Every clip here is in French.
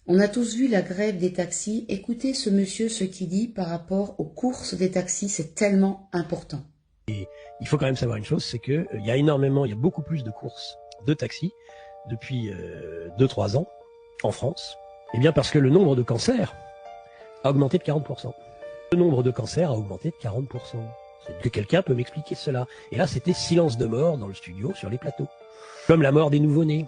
On a tous vu la grève des taxis. Écoutez ce monsieur, ce qu'il dit par rapport aux courses des taxis, c'est tellement important. Il faut quand même savoir une chose, c'est qu'il y a beaucoup plus de courses de taxis depuis 2-3 ans en France. Eh bien parce que le nombre de cancers a augmenté de 40%. Le nombre de cancers a augmenté de 40%. Est-ce que quelqu'un peut m'expliquer cela? Et là, c'était silence de mort dans le studio, sur les plateaux. Comme la mort des nouveau-nés.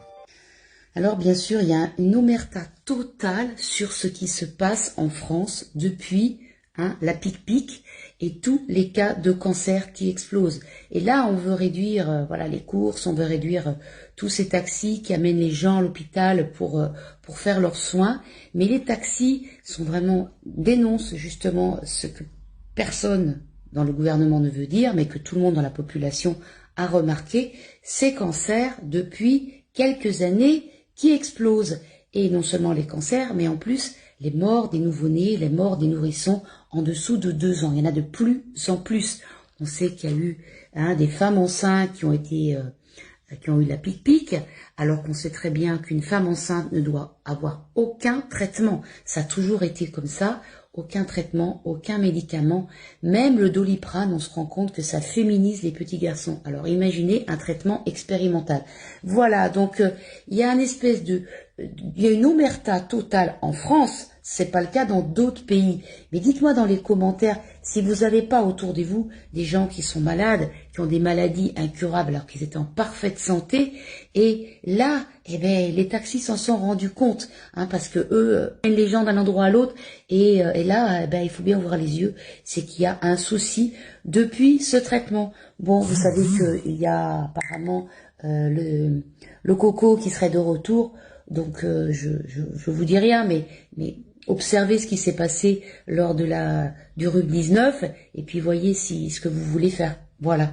Alors bien sûr, il y a une omerta totale sur ce qui se passe en France depuis la pic-pic et tous les cas de cancer qui explosent. Et là, on veut réduire les courses, on veut réduire tous ces taxis qui amènent les gens à l'hôpital pour faire leurs soins. Mais les taxis dénoncent justement ce que personne dans le gouvernement ne veut dire, mais que tout le monde dans la population a remarqué, ces cancers depuis quelques années qui explosent. Et non seulement les cancers, mais en plus les morts des nouveau-nés, les morts des nourrissons en dessous de 2 ans. Il y en a de plus en plus. On sait qu'il y a eu des femmes enceintes qui ont eu la pic-pic, alors qu'on sait très bien qu'une femme enceinte ne doit avoir aucun traitement. Ça a toujours été comme ça. Aucun traitement, aucun médicament, même le Doliprane, on se rend compte que ça féminise les petits garçons. Alors imaginez un traitement expérimental. Voilà, donc il y a une omerta totale en France, c'est pas le cas dans d'autres pays. Mais dites-moi dans les commentaires si vous n'avez pas autour de vous des gens qui sont malades, qui ont des maladies incurables alors qu'ils étaient en parfaite santé. Et là, les taxis s'en sont rendus compte, parce que eux mènent les gens d'un endroit à l'autre. Et là, il faut bien ouvrir les yeux, c'est qu'il y a un souci depuis ce traitement. Bon, vous savez qu'il y a apparemment le coco qui serait de retour. Donc je vous dis rien, mais observez ce qui s'est passé lors du RUB 19 et puis voyez ce que vous voulez faire. Voilà.